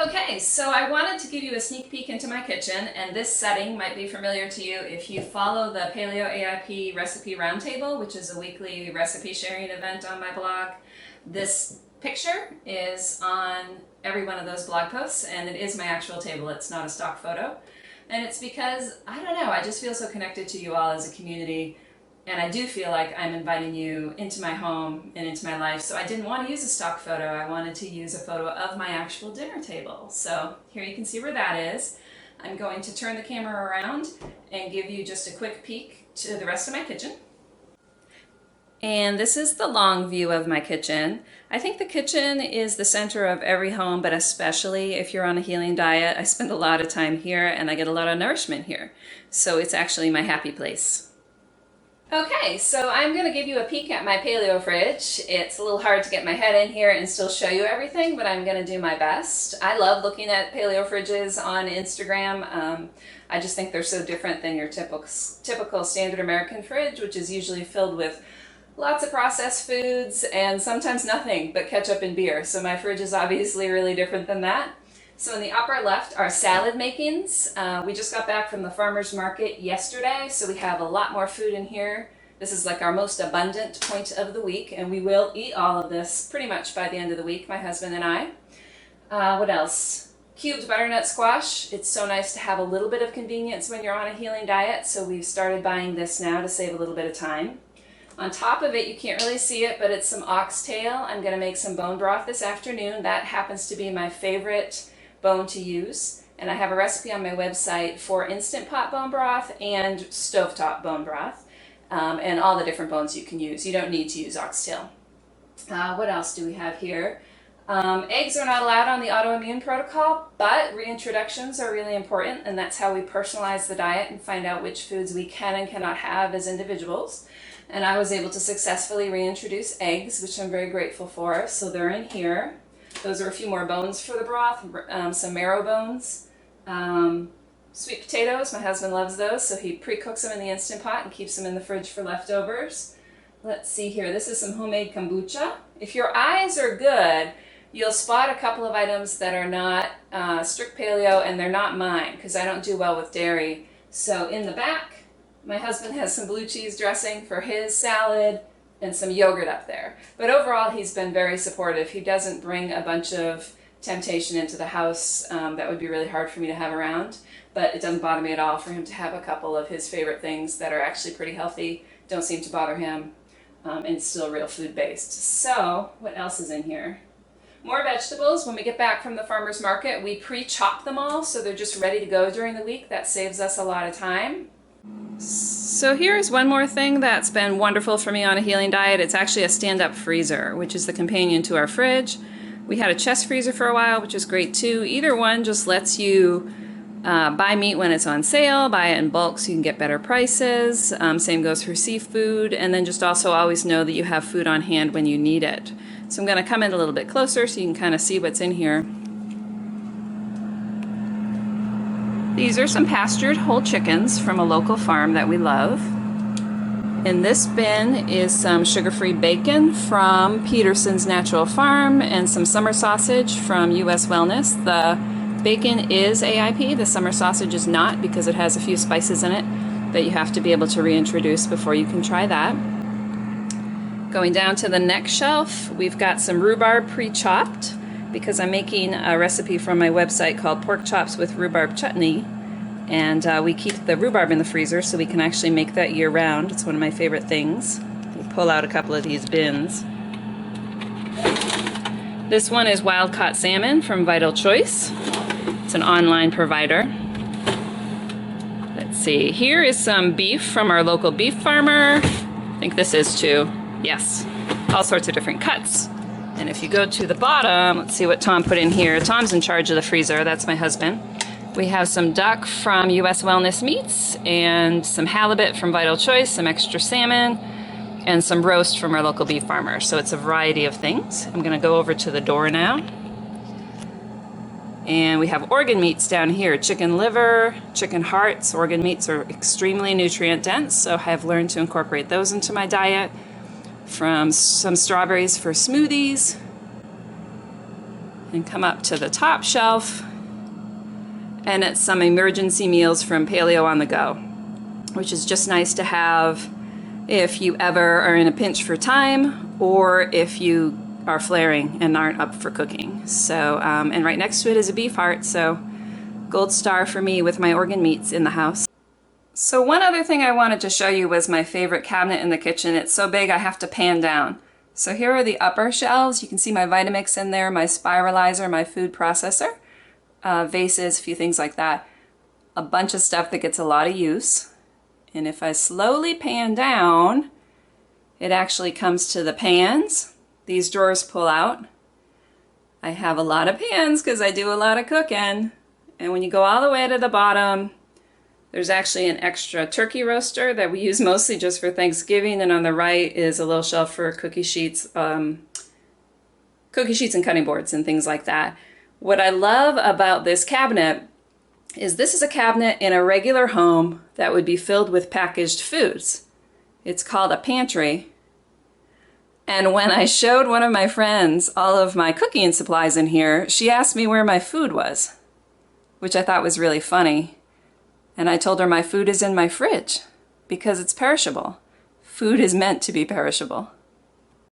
Okay, so I wanted to give you a sneak peek into my kitchen, and this setting might be familiar to you if you follow the Paleo AIP Recipe Roundtable, which is a weekly recipe sharing event on my blog. This picture is on every one of those blog posts, and it is my actual table. It's not a stock photo. And it's because, I don't know, I just feel so connected to you all as a community. And I do feel like I'm inviting you into my home and into my life. So I didn't want to use a stock photo. I wanted to use a photo of my actual dinner table. So here you can see where that is. I'm going to turn the camera around and give you just a quick peek to the rest of my kitchen. And this is the long view of my kitchen. I think the kitchen is the center of every home, but especially if you're on a healing diet. I spend a lot of time here and I get a lot of nourishment here. So it's actually my happy place. Okay, so I'm going to give you a peek at my paleo fridge. It's a little hard to get my head in here and still show you everything, but I'm going to do my best. I love looking at paleo fridges on Instagram. I just think they're so different than your typical standard American fridge, which is usually filled with lots of processed foods and sometimes nothing but ketchup and beer. So my fridge is obviously really different than that. So in the upper left are salad makings. We just got back from the farmer's market yesterday, so we have a lot more food in here. This is like our most abundant point of the week, and we will eat all of this pretty much by the end of the week, my husband and I. What else? Cubed butternut squash. It's so nice to have a little bit of convenience when you're on a healing diet, so we've started buying this now to save a little bit of time. On top of it, you can't really see it, but it's some oxtail. I'm going to make some bone broth this afternoon. That happens to be my favorite bone to use, and I have a recipe on my website for Instant Pot bone broth and stovetop bone broth, and all the different bones you can use. You don't need to use oxtail. What else do we have here? Eggs are not allowed on the autoimmune protocol, but reintroductions are really important, and that's how we personalize the diet and find out which foods we can and cannot have as individuals. And I was able to successfully reintroduce eggs, which I'm very grateful for, so they're in here. Those are a few more bones for the broth, some marrow bones. Sweet potatoes, my husband loves those, so he pre-cooks them in the Instant Pot and keeps them in the fridge for leftovers. Let's see here, this is some homemade kombucha. If your eyes are good, you'll spot a couple of items that are not strict paleo, and they're not mine, because I don't do well with dairy. So in the back, my husband has some blue cheese dressing for his salad, and some yogurt up there. But overall, he's been very supportive. He doesn't bring a bunch of temptation into the house that would be really hard for me to have around, but it doesn't bother me at all for him to have a couple of his favorite things that are actually pretty healthy, don't seem to bother him, and still real food based. So what else is in here? More vegetables. When we get back from the farmer's market, we pre-chop them all so they're just ready to go during the week. That saves us a lot of time. So here's one more thing that's been wonderful for me on a healing diet. It's actually a stand-up freezer, which is the companion to our fridge. We had a chest freezer for a while, which is great too. Either one just lets you buy meat when it's on sale, buy it in bulk so you can get better prices. Same goes for seafood, and then just also always know that you have food on hand when you need it. So I'm going to come in a little bit closer so you can kind of see what's in here. These are some pastured whole chickens from a local farm that we love. In this bin is some sugar-free bacon from Peterson's Natural Farm and some summer sausage from US Wellness. The bacon is AIP, the summer sausage is not, because it has a few spices in it that you have to be able to reintroduce before you can try that. Going down to the next shelf, we've got some rhubarb pre-chopped, because I'm making a recipe from my website called Pork Chops with Rhubarb Chutney, and we keep the rhubarb in the freezer so we can actually make that year-round. It's one of my favorite things. We pull out a couple of these bins. This one is wild-caught salmon from Vital Choice. It's an online provider. Let's see, here is some beef from our local beef farmer. I think this is too. Yes, all sorts of different cuts. And if you go to the bottom, let's see what Tom put in here. Tom's in charge of the freezer, that's my husband. We have some duck from US Wellness Meats, and some halibut from Vital Choice, some extra salmon, and some roast from our local beef farmer. So it's a variety of things. I'm gonna go over to the door now. And we have organ meats down here, chicken liver, chicken hearts. Organ meats are extremely nutrient dense, so I've learned to incorporate those into my diet. From some strawberries for smoothies, and come up to the top shelf, and it's some emergency meals from Paleo on the Go, which is just nice to have if you ever are in a pinch for time or if you are flaring and aren't up for cooking. So, and right next to it is a beef heart, so gold star for me with my organ meats in the house. So one other thing I wanted to show you was my favorite cabinet in the kitchen. It's so big I have to pan down. So here are the upper shelves. You can see my Vitamix in there, my spiralizer, my food processor, vases, a few things like that. A bunch of stuff that gets a lot of use. And if I slowly pan down, it actually comes to the pans. These drawers pull out. I have a lot of pans because I do a lot of cooking. And when you go all the way to the bottom, there's actually an extra turkey roaster that we use mostly just for Thanksgiving, and on the right is a little shelf for cookie sheets and cutting boards and things like that. What I love about this cabinet is this is a cabinet in a regular home that would be filled with packaged foods. It's called a pantry. And when I showed one of my friends all of my cooking supplies in here, she asked me where my food was, which I thought was really funny. And I told her my food is in my fridge because it's perishable. Food is meant to be perishable.